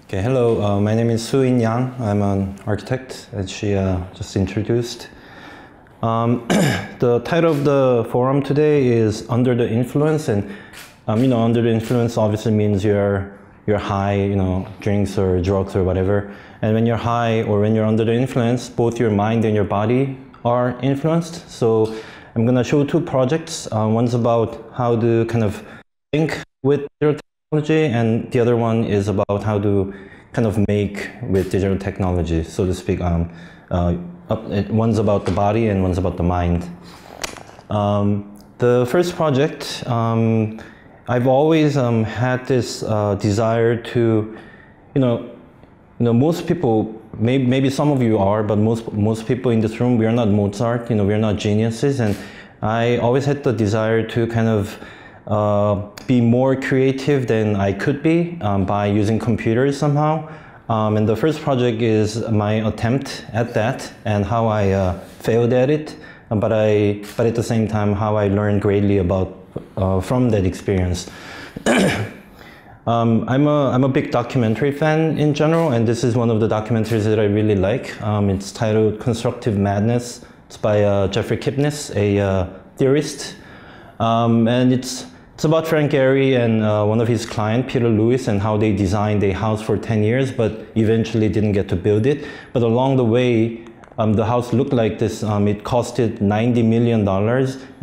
Okay, hello, my name is Soo-in Yang. I'm an architect, as she just introduced. The title of the forum today is Under the Influence, and under the influence obviously means you're high, drinks or drugs or whatever. And when you're high or when you're under the influence, both your mind and your body are influenced. So I'm going to show two projects. One's about how to kind of think with digital technology, and the other one is about how to kind of make with digital technology, so to speak. One's about the body and one's about the mind. The first project, I've always had this desire to, most people, maybe some of you are, but most people in this room, we are not Mozart, we're not geniuses, and I always had the desire to kind of be more creative than I could be by using computers somehow. And the first project is my attempt at that and how I failed at it, but at the same time how I learned greatly about from that experience. I'm a big documentary fan in general, and this is one of the documentaries that I really like. It's titled Constructive Madness. It's by Jeffrey Kipnis, a theorist, and it's about Frank Gehry and one of his clients, Peter Lewis, and how they designed a house for 10 years, but eventually didn't get to build it. But along the way, the house looked like this. It costed $90 million,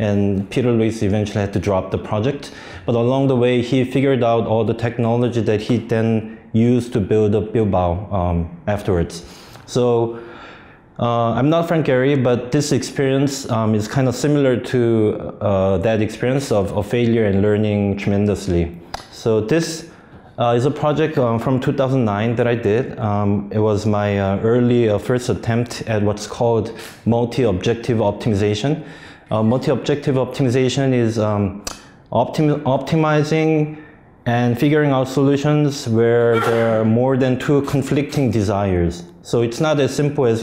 and Peter Lewis eventually had to drop the project. But along the way, he figured out all the technology that he then used to build up Bilbao afterwards. So I'm not Frank Gehry, but this experience is kind of similar to that experience of failure and learning tremendously. So this is a project from 2009 that I did. It was my early first attempt at what's called multi-objective optimization. Multi-objective optimization is optimizing and figuring out solutions where there are more than two conflicting desires. So it's not as simple as,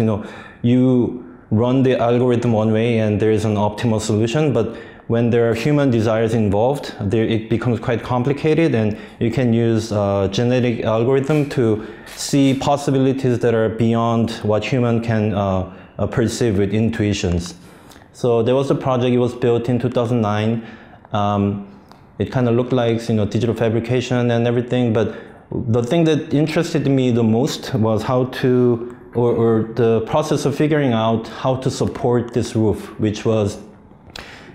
you run the algorithm one way and there is an optimal solution, but when there are human desires involved, it becomes quite complicated, and you can use genetic algorithm to see possibilities that are beyond what human can perceive with intuitions. So there was a project. It was built in 2009. It kind of looked like digital fabrication and everything, but the thing that interested me the most was how to, or the process of figuring out how to support this roof, which was,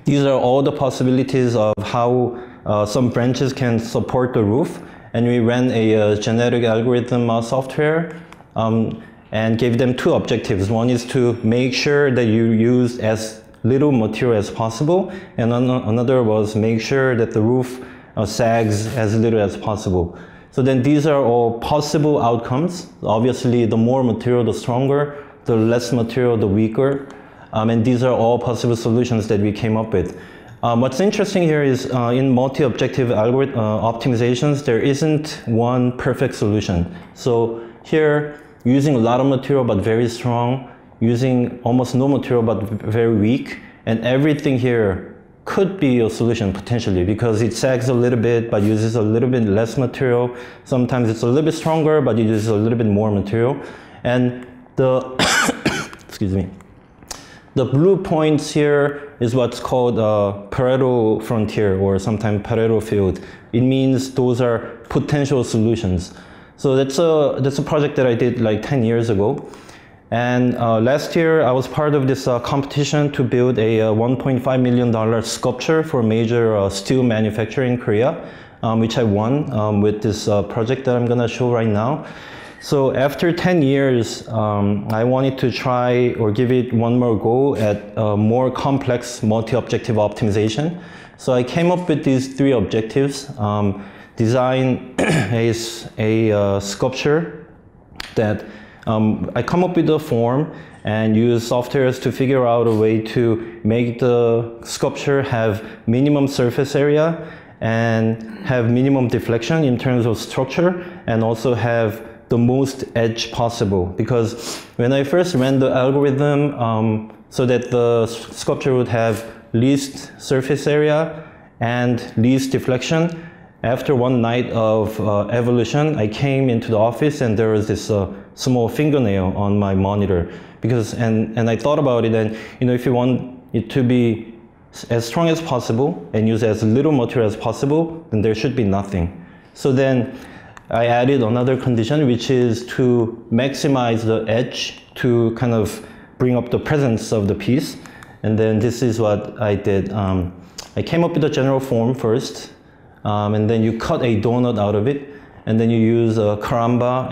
these are all the possibilities of how some branches can support the roof. And we ran a genetic algorithm software and gave them two objectives. One is to make sure that you use as little material as possible, and another was make sure that the roof sags as little as possible. So then these are all possible outcomes. Obviously, the more material, the stronger; the less material, the weaker. And these are all possible solutions that we came up with. What's interesting here is in multi-objective algorithm optimizations, there isn't one perfect solution. So here, using a lot of material but very strong, using almost no material but very weak, and everything here could be a solution potentially, because it sags a little bit but uses a little bit less material. Sometimes it's a little bit stronger but it uses a little bit more material. And the excuse me, the blue points here is what's called Pareto frontier, or sometimes Pareto field. It means those are potential solutions. So that's a project that I did like 10 years ago. And last year, I was part of this competition to build a $1.5 million sculpture for a major steel manufacturer in Korea, which I won with this project that I'm going to show right now. So after 10 years, I wanted to try or give it one more go at more complex multi-objective optimization. So I came up with these three objectives. Design a sculpture that I come up with a form and use softwares to figure out a way to make the sculpture have minimum surface area and have minimum deflection in terms of structure, and also have the most edge possible. Because when I first ran the algorithm so that the sculpture would have least surface area and least deflection, after one night of evolution, I came into the office and there was this small fingernail on my monitor. And I thought about it, and if you want it to be as strong as possible and use as little material as possible, then there should be nothing. So then I added another condition, which is to maximize the edge to kind of bring up the presence of the piece. And then this is what I did. I came up with a general form first, and then you cut a donut out of it, and then you use Karamba,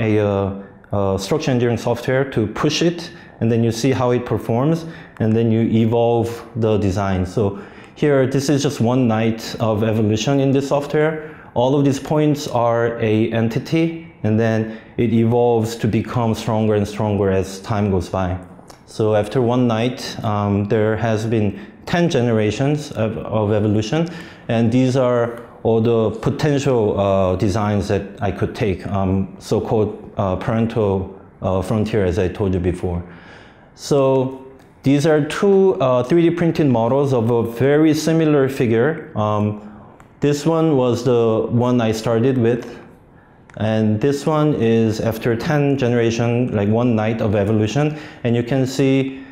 a structure engineering software, to push it, and then you see how it performs, and then you evolve the design. So here, this is just one night of evolution in this software. All of these points are an entity, and then it evolves to become stronger and stronger as time goes by. So after one night, there has been 10 generations of evolution, and these are all the potential designs that I could take, so-called parental frontier, as I told you before. So these are two 3D printed models of a very similar figure. This one was the one I started with, and this one is after 10 generations, like one night of evolution. And you can see,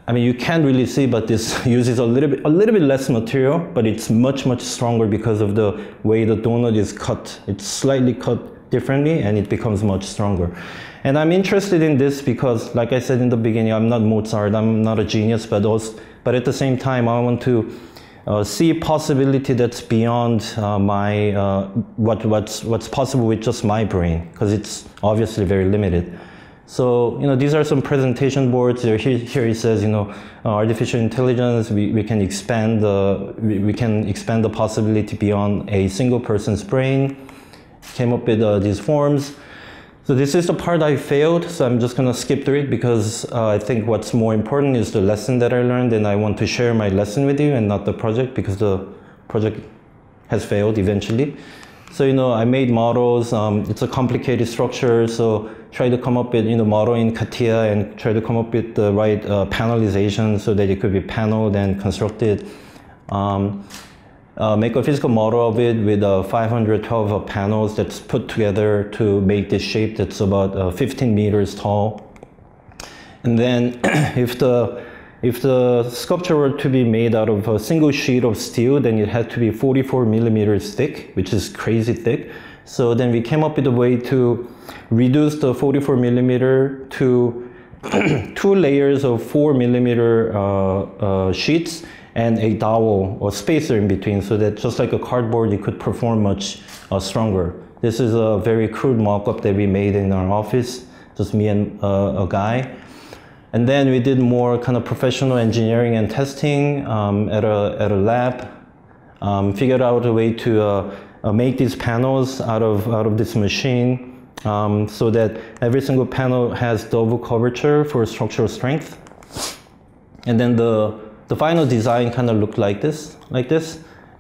I mean, you can't really see, but this uses a little bit less material, but it's much stronger because of the way the donut is cut. It's slightly cut differently, and it becomes much stronger. And I'm interested in this because, like I said in the beginning, I'm not Mozart, I'm not a genius, but at the same time, I want to see possibility that's beyond what's possible with just my brain, because it's obviously very limited. So, these are some presentation boards. Here it says, artificial intelligence, we can expand the possibility beyond a single person's brain. Came up with these forms. So this is the part I failed, so I'm just gonna skip through it because I think what's more important is the lesson that I learned, and I want to share my lesson with you and not the project, because the project has failed eventually. So, I made models. It's a complicated structure, so try to come up with, model in CATIA and try to come up with the right panelization so that it could be paneled and constructed. Make a physical model of it with 512 panels that's put together to make this shape that's about 15 meters tall. And then if the sculpture were to be made out of a single sheet of steel, then it had to be 44 millimeters thick, which is crazy thick. So then we came up with a way to reduce the 44 millimeter to 2 layers of 4 millimeter sheets and a dowel or spacer in between, so that just like a cardboard, it could perform much stronger. This is a very crude mock-up that we made in our office, just me and a guy. And then we did more kind of professional engineering and testing at a lab. Figured out a way to make these panels out of this machine, so that every single panel has double curvature for structural strength. And then the final design kind of looked like this,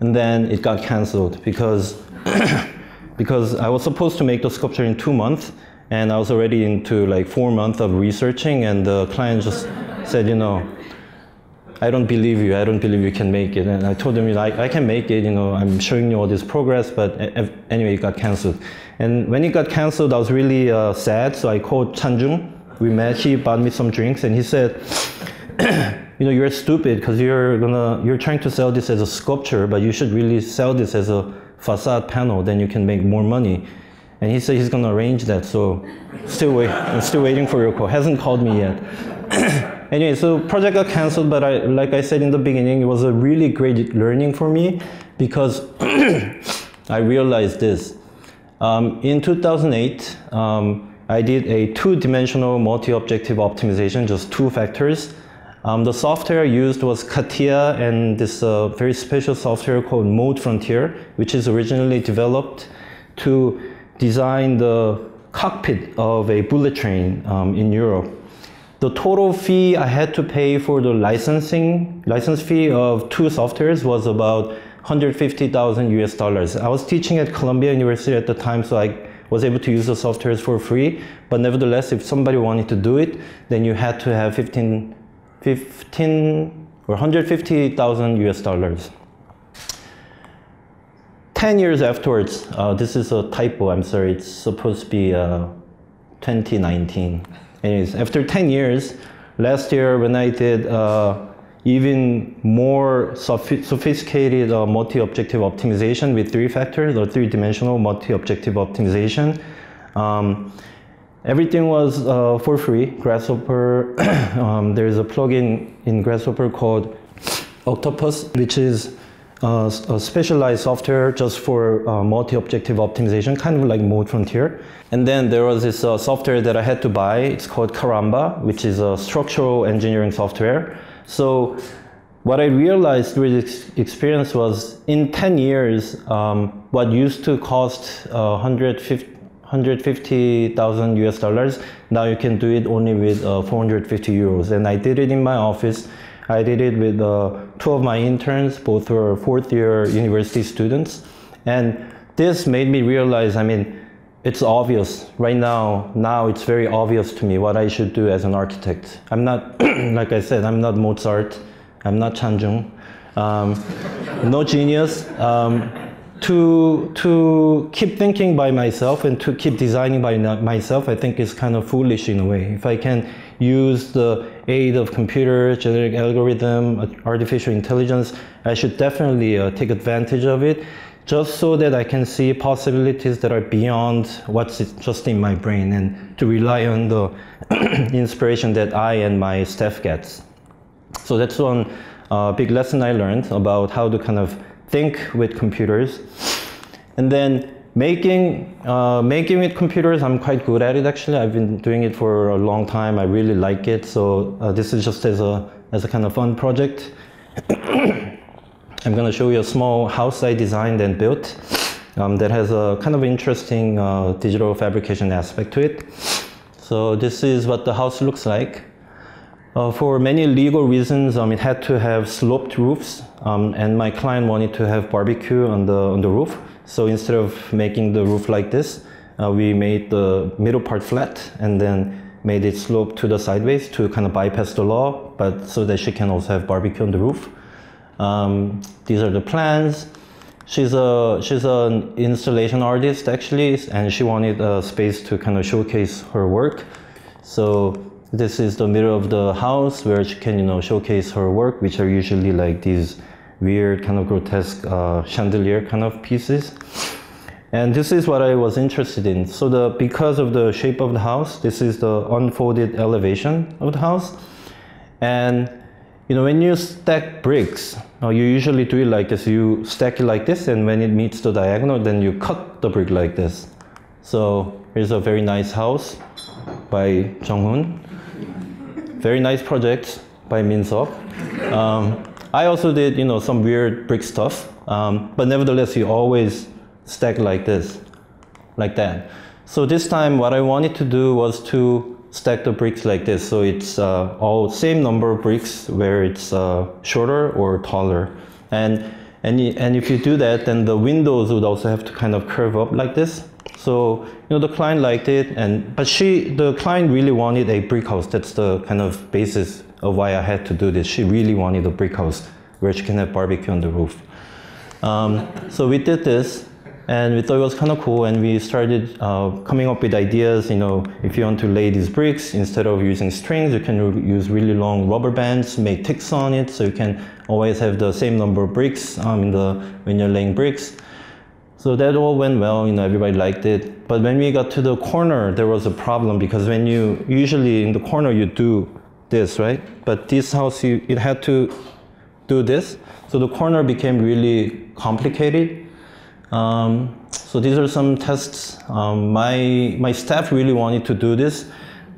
and then it got canceled because I was supposed to make the sculpture in 2 months, and I was already into like 4 months of researching, and the client just said, I don't believe you. I don't believe you can make it. And I told him, I can make it. I'm showing you all this progress, but anyway, it got canceled. And when it got canceled, I was really sad. So I called Chanjung. We met. He bought me some drinks, and he said, you're stupid because you're trying to sell this as a sculpture, but you should really sell this as a facade panel. Then you can make more money. And he said he's gonna arrange that. So I'm still waiting for your call. Hasn't called me yet. Anyway, so project got canceled, but like I said in the beginning, it was a really great learning for me because I realized this. In 2008, I did a 2-dimensional multi-objective optimization, just 2 factors. The software I used was CATIA and this very special software called Mode Frontier, which is originally developed to design the cockpit of a bullet train in Europe. The total fee I had to pay for the license fee of 2 softwares was about 150,000 US dollars. I was teaching at Columbia University at the time, so I was able to use the softwares for free. But nevertheless, if somebody wanted to do it, then you had to have 15 or 150,000 US dollars. 10 years afterwards, this is a typo, I'm sorry, it's supposed to be 2019. Anyways, after 10 years, last year when I did even more sophisticated multi-objective optimization with 3 factors or 3-dimensional multi-objective optimization, everything was for free. Grasshopper, there's a plugin in Grasshopper called Octopus, which is a specialized software just for multi-objective optimization, kind of like Mode Frontier. And then there was this software that I had to buy. It's called Karamba, which is a structural engineering software. So what I realized through this experience was in 10 years, what used to cost 150,000 US dollars, now you can do it only with 450 euros. And I did it in my office. I did it with 2 of my interns, both were 4th-year university students. And this made me realize, I mean, it's obvious right now. Now it's very obvious to me what I should do as an architect. I'm not, like I said, I'm not Mozart. I'm not Chanjung. No genius. To keep thinking by myself and to keep designing by myself, I think is kind of foolish in a way. If I can use the aid of computer, generic algorithm, artificial intelligence, I should definitely take advantage of it, just so that I can see possibilities that are beyond what's just in my brain, and to rely on the inspiration that I and my staff gets. So that's one big lesson I learned about how to kind of think with computers. And then making with computers, I'm quite good at it actually. I've been doing it for a long time. I really like it. So this is just as a kind of fun project. I'm going to show you a small house I designed and built that has a kind of interesting digital fabrication aspect to it. So this is what the house looks like. For many legal reasons, it had to have sloped roofs, and my client wanted to have barbecue on the roof. So instead of making the roof like this, we made the middle part flat and then made it slope to the sideways to kind of bypass the law, but so that she can also have barbecue on the roof. These are the plans. She's an installation artist actually, and she wanted a space to kind of showcase her work. So this is the middle of the house where she can, showcase her work, which are usually like these weird kind of grotesque chandelier kind of pieces. And this is what I was interested in. So because of the shape of the house, this is the unfolded elevation of the house. And when you stack bricks, you usually do it like this. You stack it like this, and when it meets the diagonal, then you cut the brick like this. So here's a very nice house by Jung-hoon. Very nice project by Min-seok. I also did, some weird brick stuff, but nevertheless, you always stack like this, like that. So this time, what I wanted to do was to stack the bricks like this, so it's all same number of bricks where it's shorter or taller. And if you do that, then the windows would also have to kind of curve up like this. So the client liked it, but the client really wanted a brick house. That's the kind of basis of why I had to do this. She really wanted a brick house where she can have barbecue on the roof. So we did this, and we thought it was kind of cool, and we started coming up with ideas. If you want to lay these bricks, instead of using strings, you can use really long rubber bands, make ticks on it, so you can always have the same number of bricks when you're laying bricks. So that all went well, everybody liked it. But when we got to the corner, there was a problem, because when you usually in the corner you do this, right? But this house, it had to do this. So the corner became really complicated. So these are some tests. My staff really wanted to do this,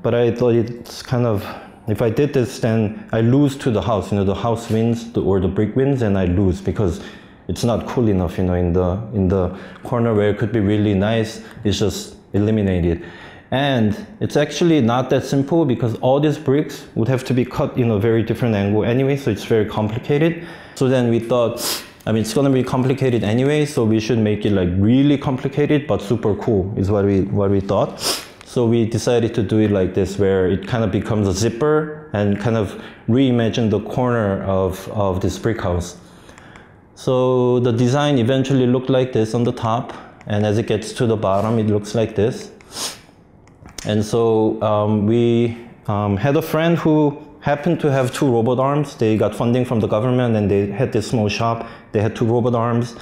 but I thought it's kind of, if I did this, then I lose to the house. The house wins, or the brick wins, and I lose because it's not cool enough. In the corner where it could be really nice, it's just eliminated. And it's actually not that simple, because all these bricks would have to be cut in a very different angle anyway, so it's very complicated. So then we thought, it's going to be complicated anyway, so we should make it like really complicated but super cool, is what we thought. So we decided to do it like this, where it kind of becomes a zipper and kind of reimagine the corner of this brick house. So the design eventually looked like this on the top, and as it gets to the bottom, it looks like this. And so we had a friend who happened to have 2 robot arms. They got funding from the government, and they had this small shop. They had 2 robot arms.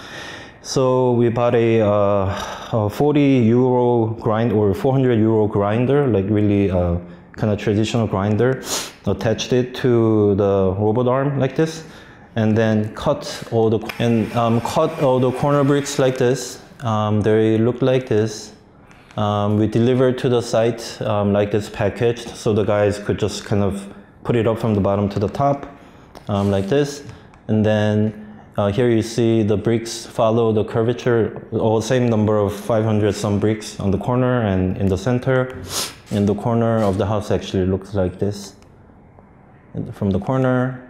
So we bought a 40 euro grind or 400 euro grinder, like really kind of traditional grinder, attached it to the robot arm like this, and then cut all the corner bricks like this. They look like this. We delivered to the site like this packaged, so the guys could just kind of put it up from the bottom to the top like this. And then here you see the bricks follow the curvature, all same number of 500 some bricks on the corner and in the center. And the corner of the house actually looks like this. And from the corner,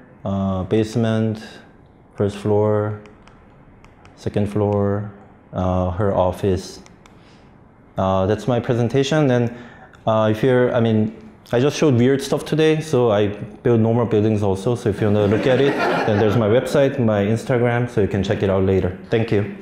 basement, first floor, second floor, her office. That's my presentation. And if you're, I just showed weird stuff today, so I build normal buildings also. So if you want to look at it, then there's my website, my Instagram, so you can check it out later. Thank you.